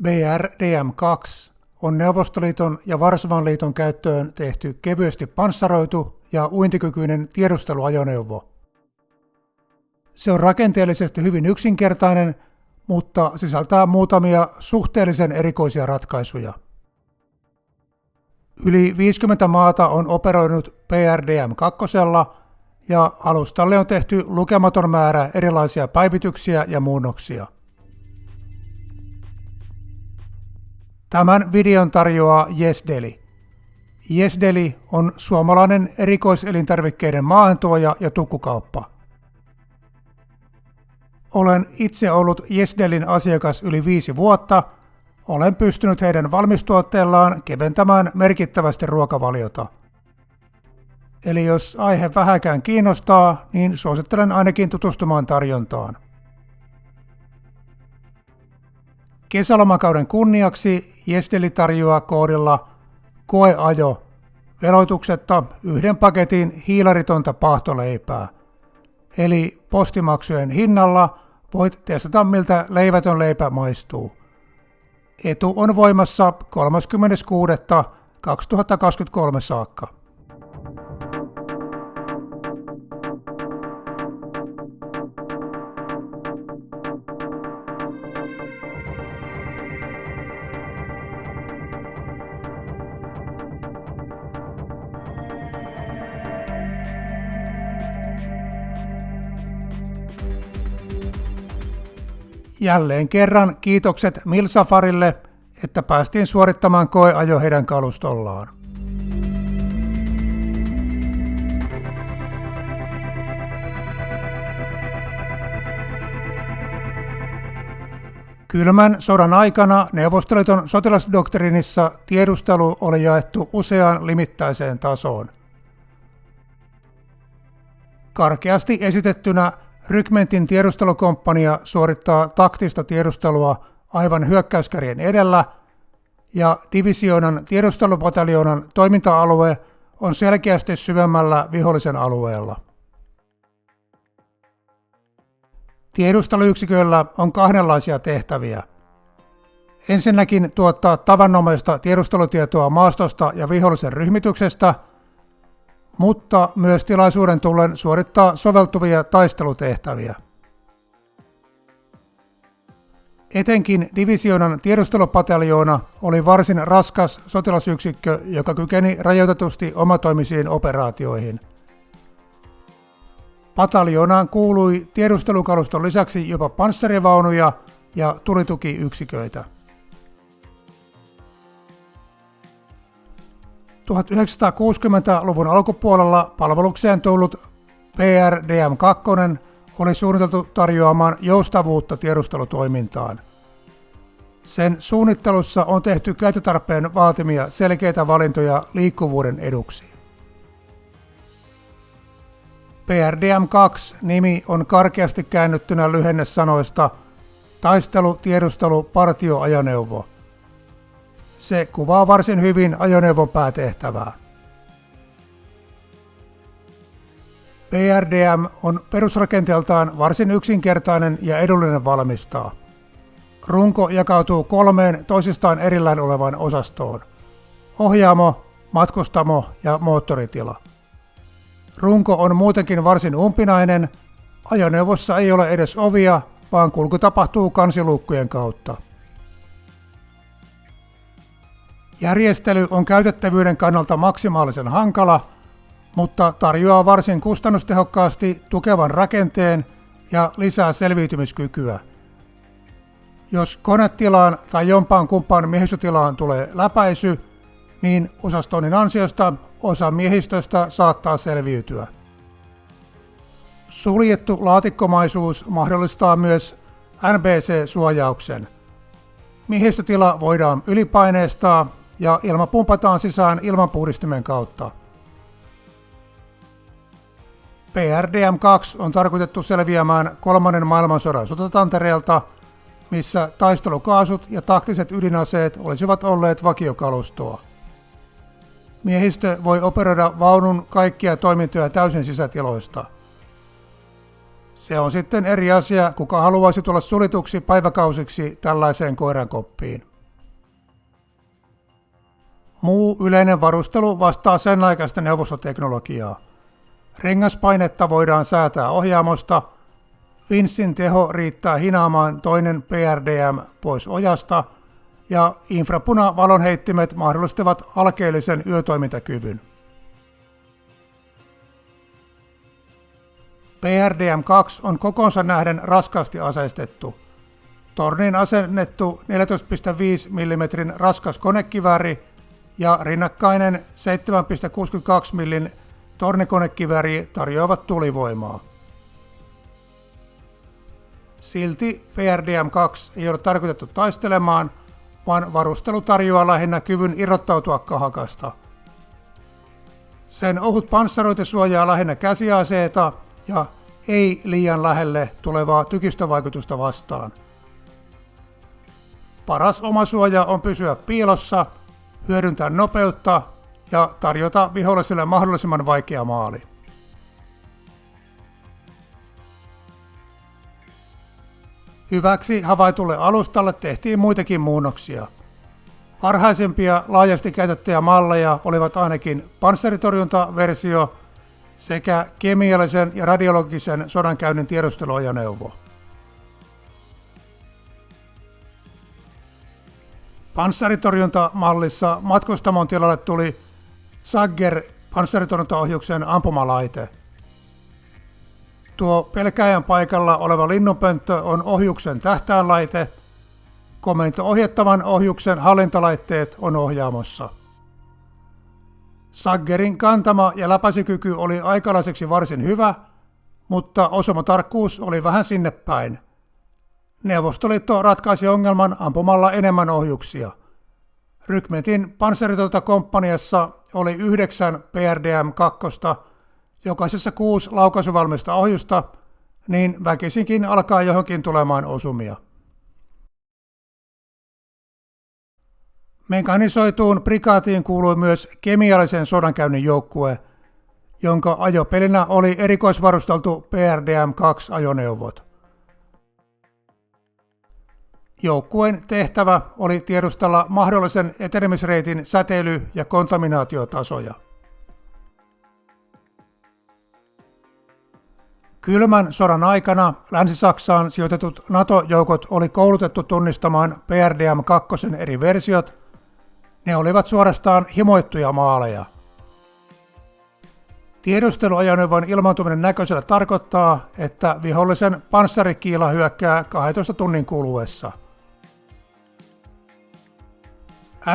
BRDM-2 on Neuvostoliiton ja Varsovan liiton käyttöön tehty kevyesti panssaroitu ja uintikykyinen tiedusteluajoneuvo. Se on rakenteellisesti hyvin yksinkertainen, mutta sisältää muutamia suhteellisen erikoisia ratkaisuja. Yli 50 maata on operoinut BRDM-2 ja alustalle on tehty lukematon määrä erilaisia päivityksiä ja muunnoksia. Tämän videon tarjoaa YesDeli. YesDeli on suomalainen erikoiselintarvikkeiden maahantuoja ja tukkukauppa. Olen itse ollut YesDelin asiakas yli 5 vuotta. Olen pystynyt heidän valmistuotteellaan keventämään merkittävästi ruokavaliota. Eli jos aihe vähäkään kiinnostaa, niin suosittelen ainakin tutustumaan tarjontaan. Kesälomakauden kunniaksi YesDeli tarjoaa koodilla koeajo veloituksetta 1 paketin hiilaritonta pahtoleipää. Eli postimaksujen hinnalla voit testata, miltä leivätön leipä maistuu. Etu on voimassa 30.6.2023 saakka. Jälleen kerran kiitokset Milsafarille, että päästiin suorittamaan koeajo heidän kalustollaan. Kylmän sodan aikana Neuvostoliiton sotilasdoktriinissa tiedustelu oli jaettu useaan limittäiseen tasoon. Karkeasti esitettynä rykmentin tiedustelukomppania suorittaa taktista tiedustelua aivan hyökkäyskärjen edellä, ja divisioonan tiedustelupataljoonan toiminta-alue on selkeästi syvemmällä vihollisen alueella. Tiedusteluyksiköillä on kahdenlaisia tehtäviä. Ensinnäkin tuottaa tavanomaista tiedustelutietoa maastosta ja vihollisen ryhmityksestä, mutta myös tilaisuuden tullen suorittaa soveltuvia taistelutehtäviä. Etenkin divisioonan tiedustelupateljoona oli varsin raskas sotilasyksikkö, joka kykeni rajoitetusti omatoimisiin operaatioihin. Pataljoonaan kuului tiedustelukaluston lisäksi jopa panssarivaunuja ja tulitukiyksiköitä. 1960-luvun alkupuolella palvelukseen tullut BRDM-2 oli suunniteltu tarjoamaan joustavuutta tiedustelutoimintaan. Sen suunnittelussa on tehty käyttötarpeen vaatimia selkeitä valintoja liikkuvuuden eduksi. BRDM-2-nimi on karkeasti käännettynä lyhennesanoista taistelu, tiedustelu, partioajoneuvo. Se kuvaa varsin hyvin ajoneuvon päätehtävää. BRDM on perusrakenteeltaan varsin yksinkertainen ja edullinen valmistaa. Runko jakautuu 3 toisistaan erillään olevaan osastoon: ohjaamo, matkustamo ja moottoritila. Runko on muutenkin varsin umpinainen, ajoneuvossa ei ole edes ovia, vaan kulku tapahtuu kansiluukkujen kautta. Järjestely on käytettävyyden kannalta maksimaalisen hankala, mutta tarjoaa varsin kustannustehokkaasti tukevan rakenteen ja lisää selviytymiskykyä. Jos konetilaan tai jompaan kumpaan miehistötilaan tulee läpäisy, niin osastoinnin ansiosta osa miehistöstä saattaa selviytyä. Suljettu laatikkomaisuus mahdollistaa myös NBC-suojauksen. Miehistötila voidaan ylipaineistaa ja ilma pumpataan sisään ilmanpuhdistimen kautta. BRDM-2 on tarkoitettu selviämään 3. maailmansodan sotatantereelta, missä taistelukaasut ja taktiset ydinaseet olisivat olleet vakiokalustoa. Miehistö voi operoida vaunun kaikkia toimintoja täysin sisätiloista. Se on sitten eri asia, kuka haluaisi tulla sulituksi päiväkausiksi tällaiseen koirankoppiin. Muu yleinen varustelu vastaa sen aikaista neuvostoteknologiaa. Rengaspainetta voidaan säätää ohjaamosta, Vincin teho riittää hinaamaan toinen PRDM pois ojasta ja infrapuna-valonheittimet mahdollistavat alkeellisen yötoimintakyvyn. PRDM-2 on kokonsa nähden raskaasti aseistettu. Torniin asennettu 14,5 mm raskas konekivääri ja rinnakkainen 7,62 mm tornikonekivääri tarjoavat tulivoimaa. Silti PRDM-2 ei ole tarkoitettu taistelemaan, vaan varustelu tarjoaa lähinnä kyvyn irrottautua kahakasta. Sen ohut panssarointi suojaa lähinnä käsiaseita ja ei liian lähelle tulevaa tykistövaikutusta vastaan. Paras omasuoja on pysyä piilossa, hyödyntää nopeutta ja tarjota viholliselle mahdollisimman vaikea maali. Hyväksi havaitulle alustalle tehtiin muitakin muunnoksia. Parhaisimpia laajasti käytettyjä malleja olivat ainakin panssaritorjuntaversio sekä kemiallisen ja radiologisen sodankäynnin tiedusteluajoneuvo. Panssaritorjuntamallissa matkustamon tilalle tuli Sagger panssaritorjuntaohjuksen ampumalaite. Tuo pelkääjän paikalla oleva linnunpönttö on ohjuksen tähtäinlaite, komento-ohjattavan ohjuksen hallintalaitteet on ohjaamossa. Saggerin kantama ja läpäisykyky oli aikalaiseksi varsin hyvä, mutta osumatarkkuus oli vähän sinne päin. Neuvostoliitto ratkaisi ongelman ampumalla enemmän ohjuksia. Rykmentin panssaritorjuntakomppaniassa oli 9 PRDM-2, jokaisessa 6 laukaisuvalmista ohjusta, niin väkisinkin alkaa johonkin tulemaan osumia. Mekanisoituun prikaatiin kuului myös kemiallisen sodankäynnin joukkue, jonka ajopelinä oli erikoisvarusteltu PRDM-2-ajoneuvot. Joukkueen tehtävä oli tiedustella mahdollisen etenemisreitin säteily- ja kontaminaatiotasoja. Kylmän sodan aikana Länsi-Saksaan sijoitetut NATO-joukot oli koulutettu tunnistamaan PRDM-2 eri versiot. Ne olivat suorastaan himoittuja maaleja. Tiedusteluajoneuvon ilmaantuminen näköisellä tarkoittaa, että vihollisen panssarikiila hyökkää 12 tunnin kuluessa.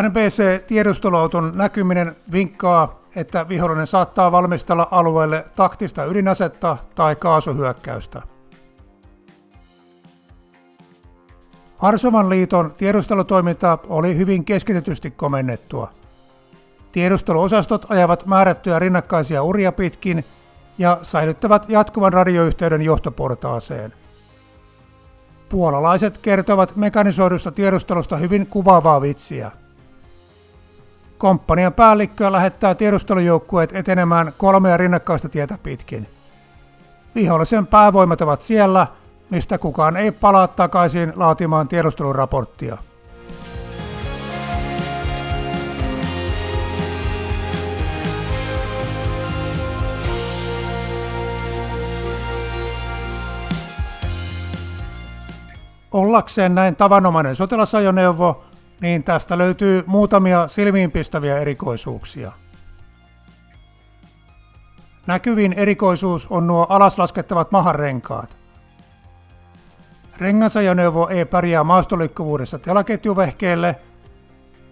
NBC-tiedusteluauton näkyminen vinkkaa, että vihollinen saattaa valmistella alueelle taktista ydinasetta tai kaasuhyökkäystä. Varsovan liiton tiedustelutoiminta oli hyvin keskitetysti komennettua. Tiedusteluosastot ajavat määrättyjä rinnakkaisia uria pitkin ja säilyttävät jatkuvan radioyhteyden johtoportaaseen. Puolalaiset kertovat mekanisoidusta tiedustelusta hyvin kuvaavaa vitsiä. Komppanian päällikkö lähettää tiedustelujoukkueet etenemään 3 rinnakkaista tietä pitkin. Vihollisen päävoimat ovat siellä, mistä kukaan ei palaa takaisin laatimaan tiedusteluraporttia. Ollakseen näin tavanomainen sotilasajoneuvo, niin tästä löytyy muutamia silmiinpistäviä erikoisuuksia. Näkyvin erikoisuus on nuo alaslaskettavat mahanrenkaat. Rengasajoneuvo ei pärjää maastoliikkuvuudessa telaketjuvehkeelle.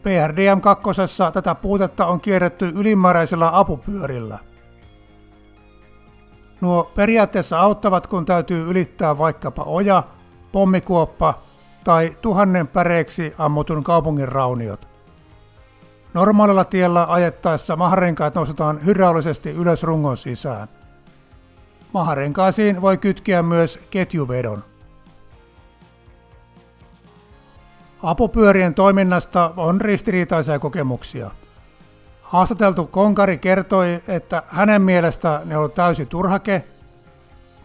PRDM-2 tätä puutetta on kierretty ylimääräisillä apupyörillä. Nuo periaatteessa auttavat, kun täytyy ylittää vaikkapa oja, pommikuoppa tai 1000 päreeksi ammutun kaupungin rauniot. Normaalilla tiellä ajettaessa maharenkaat nostetaan hydraulisesti ylös rungon sisään. Maharenkaisiin voi kytkeä myös ketjuvedon. Apupyörien toiminnasta on ristiriitaisia kokemuksia. Haastateltu konkari kertoi, että hänen mielestä ne oli täysi turhake,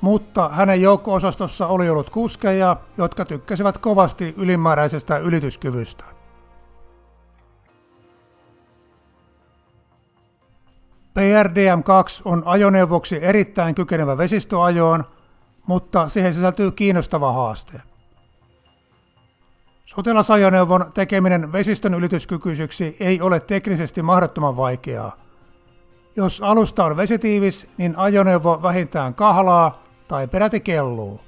mutta hänen joukko-osastossa oli ollut kuskeja, jotka tykkäsivät kovasti ylimääräisestä ylityskyvystä. PRDM2 on ajoneuvoksi erittäin kykenevä vesistöajoon, mutta siihen sisältyy kiinnostava haaste. Sotilasajoneuvon tekeminen vesistön ylityskykyiseksi ei ole teknisesti mahdottoman vaikeaa. Jos alusta on vesitiivis, niin ajoneuvo vähintään kahlaa tai peräti kelluu.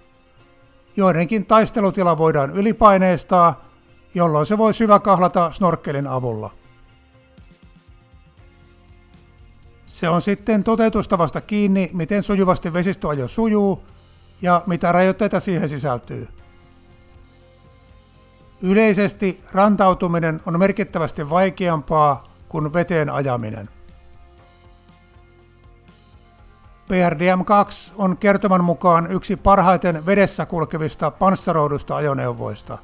Joidenkin taistelutila voidaan ylipaineistaa, jolloin se voi syväkahlata snorkkelin avulla. Se on sitten toteutustavasta kiinni, miten sujuvasti vesistöajo sujuu ja mitä rajoitteita siihen sisältyy. Yleisesti rantautuminen on merkittävästi vaikeampaa kuin veteen ajaminen. PRDM2 on kertoman mukaan yksi parhaiten vedessä kulkevista panssaroidusta ajoneuvoista.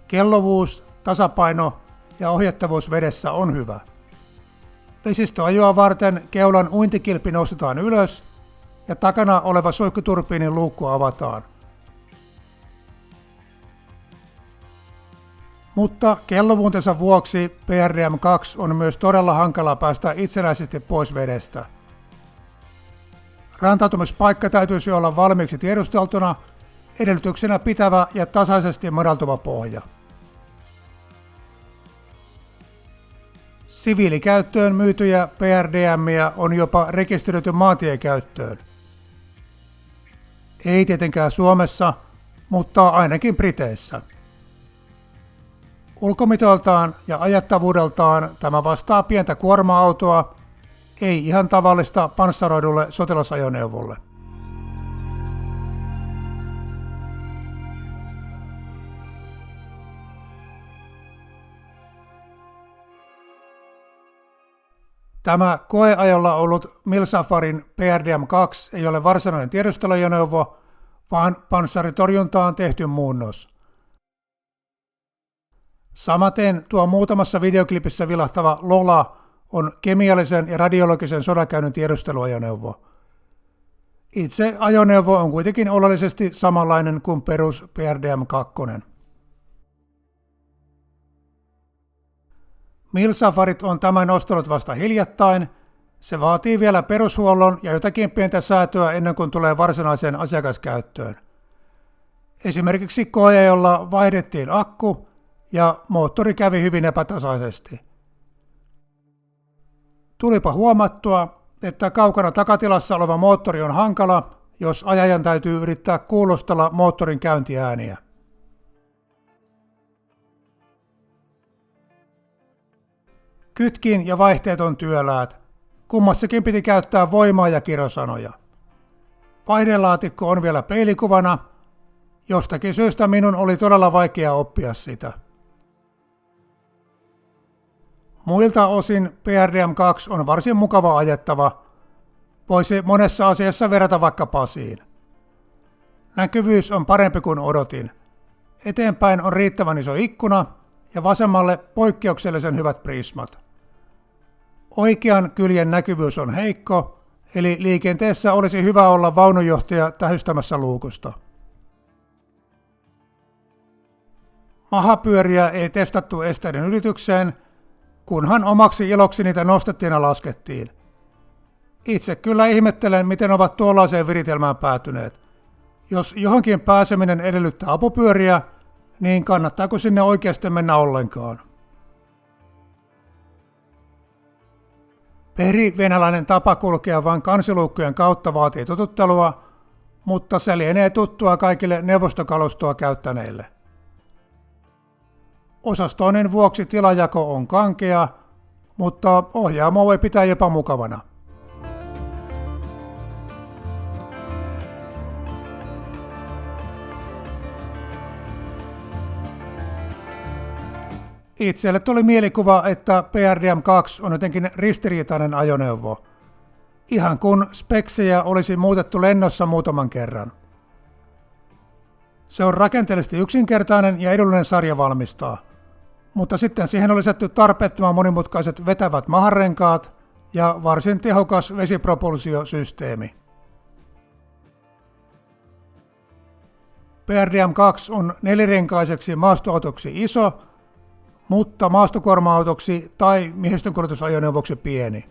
Kellovuus, tasapaino ja ohjattavuus vedessä on hyvä. Vesistöajoa varten keulan uintikilpi nostetaan ylös ja takana oleva suihkuturbiinin luukku avataan. Mutta kellovuutensa vuoksi PRDM2 on myös todella hankala päästä itsenäisesti pois vedestä. Rantautumispaikka täytyisi olla valmiiksi tiedusteltuna, edellytyksenä pitävä ja tasaisesti madaltuva pohja. Siviilikäyttöön myytyjä PRDM:iä on jopa rekisteröity maantiekäyttöön. Ei tietenkään Suomessa, mutta ainakin Briteissä. Ulkomitoiltaan ja ajattavuudeltaan tämä vastaa pientä kuorma-autoa, ei ihan tavallista panssaroidulle sotilasajoneuvolle. Tämä koeajolla ollut Milsafarin PRDM2 ei ole varsinainen tiedusteluajoneuvo, vaan panssaritorjuntaan tehty muunnos. Samaten tuo muutamassa videoklipissä vilahtava Lola on kemiallisen ja radiologisen sodankäynnin tiedusteluajoneuvo. Itse ajoneuvo on kuitenkin oleellisesti samanlainen kuin perus PRDM2. Milsafarit on tämän ostanut vasta hiljattain. Se vaatii vielä perushuollon ja jotakin pientä säätöä ennen kuin tulee varsinaiseen asiakaskäyttöön. Esimerkiksi koeajolla vaihdettiin akku ja moottori kävi hyvin epätasaisesti. Tulipa huomattua, että kaukana takatilassa oleva moottori on hankala, jos ajajan täytyy yrittää kuulostella moottorin käyntiääniä. Kytkin ja vaihteet on työläät. Kummassakin piti käyttää voimaa ja kirosanoja. Vaihdelaatikko on vielä peilikuvana. Jostakin syystä minun oli todella vaikea oppia sitä. Muilta osin PRDM2 on varsin mukava ajettava. Voisi monessa asiassa verrata vaikka Pasiin. Näkyvyys on parempi kuin odotin. Eteenpäin on riittävän iso ikkuna ja vasemmalle poikkeuksellisen hyvät prismat. Oikean kyljen näkyvyys on heikko, eli liikenteessä olisi hyvä olla vaununjohtaja tähystämässä luukusta. Mahapyöriä ei testattu esteiden ylitykseen, kunhan omaksi iloksi niitä nostettiin ja laskettiin. Itse kyllä ihmettelen, miten ovat tuollaiseen viritelmään päätyneet. Jos johonkin pääseminen edellyttää apupyöriä, niin kannattaako sinne oikeasti mennä ollenkaan? Peri-venäläinen tapa kulkea vain kansiluukkujen kautta vaatii totuttelua, mutta se lienee tuttua kaikille neuvostokalustoa käyttäneille. Osastoinnin vuoksi tilajako on kankea, mutta ohjaamo voi pitää jopa mukavana. Itselle tuli mielikuva, että PRDM2 on jotenkin ristiriitainen ajoneuvo. Ihan kun speksejä olisi muutettu lennossa muutaman kerran. Se on rakenteellisesti yksinkertainen ja edullinen sarja valmistaa, mutta sitten siihen on lisätty tarpeettoman monimutkaiset vetävät maharenkaat ja varsin tehokas vesipropulsiosysteemi. PRDM2 on nelirinkaiseksi maastoautoksi iso, mutta maastokuorma-autoksi tai miehistönkuljetusajoneuvoksi pieni.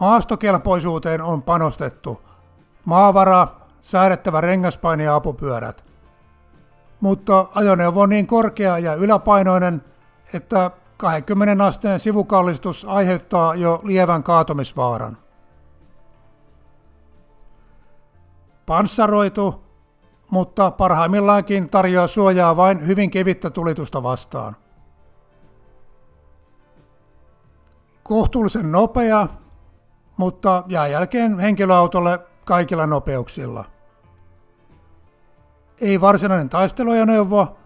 Maastokelpoisuuteen on panostettu. Maavara, säädettävä rengaspaini ja apupyörät. Mutta ajoneuvo on niin korkea ja yläpainoinen, että 20 asteen sivukallistus aiheuttaa jo lievän kaatumisvaaran. Panssaroitu, mutta parhaimmillaankin tarjoaa suojaa vain hyvin kevyttä tulitusta vastaan. Kohtuullisen nopea, mutta jää jälkeen henkilöautolle kaikilla nopeuksilla. Ei varsinainen taisteluajoneuvo,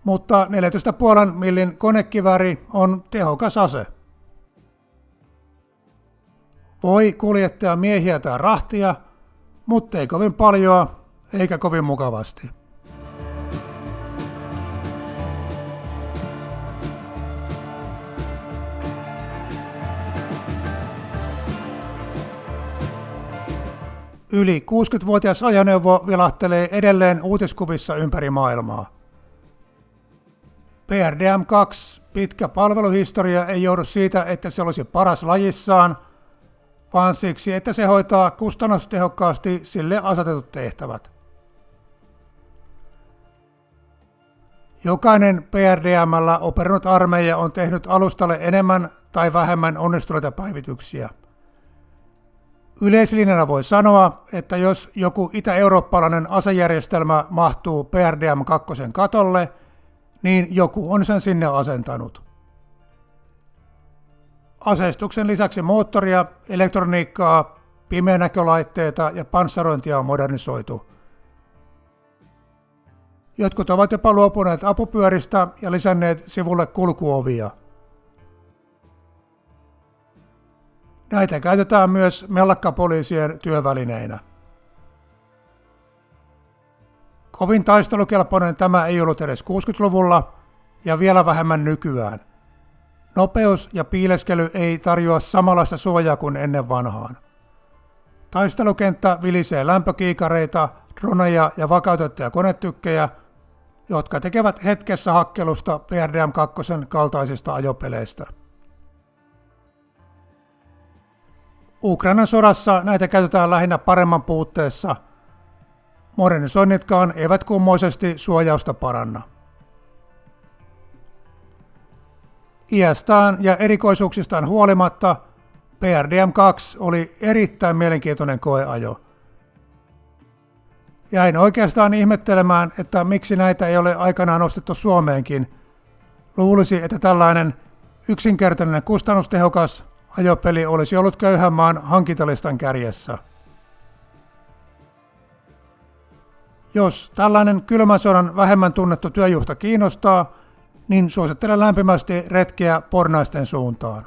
mutta 14,5 millin konekivääri on tehokas ase. Voi kuljettaa miehiä tai rahtia, mutta ei kovin paljoa eikä kovin mukavasti. Yli 60-vuotias ajoneuvo vilahtelee edelleen uutiskuvissa ympäri maailmaa. PRDM2 pitkä palveluhistoria ei johdu siitä, että se olisi paras lajissaan, vaan siksi, että se hoitaa kustannustehokkaasti sille asetetut tehtävät. Jokainen PRDM:llä operoinut armeija on tehnyt alustalle enemmän tai vähemmän onnistuneita päivityksiä. Yleislinjana voi sanoa, että jos joku itä-eurooppalainen asejärjestelmä mahtuu PRDM2 katolle, niin joku on sen sinne asentanut. Aseistuksen lisäksi moottoria, elektroniikkaa, pimeänäkölaitteita ja panssarointia on modernisoitu. Jotkut ovat jopa luopuneet apupyöristä ja lisänneet sivulle kulkuovia. Näitä käytetään myös mellakkapoliisien työvälineinä. Kovin taistelukelpoinen tämä ei ollut edes 60-luvulla ja vielä vähemmän nykyään. Nopeus ja piileskely ei tarjoa samanlaista suojaa kuin ennen vanhaan. Taistelukenttä vilisee lämpökiikareita, droneja ja vakautettuja konetykkejä, jotka tekevät hetkessä hakkelusta PRDM2 kaltaisista ajopeleistä. Ukrainan sodassa näitä käytetään lähinnä paremman puutteessa. Modernisoinnitkaan eivät kummoisesti suojausta paranna. Iästään ja erikoisuuksistaan huolimatta PRDM2 oli erittäin mielenkiintoinen koeajo. Jäin oikeastaan ihmettelemään, että miksi näitä ei ole aikanaan ostettu Suomeenkin. Luulisi, että tällainen yksinkertainen kustannustehokas ajopeli olisi ollut köyhän maan hankintalistan kärjessä. Jos tällainen kylmän sodan vähemmän tunnettu työjuhta kiinnostaa, niin suosittelen lämpimästi retkeä Pornaisten suuntaan.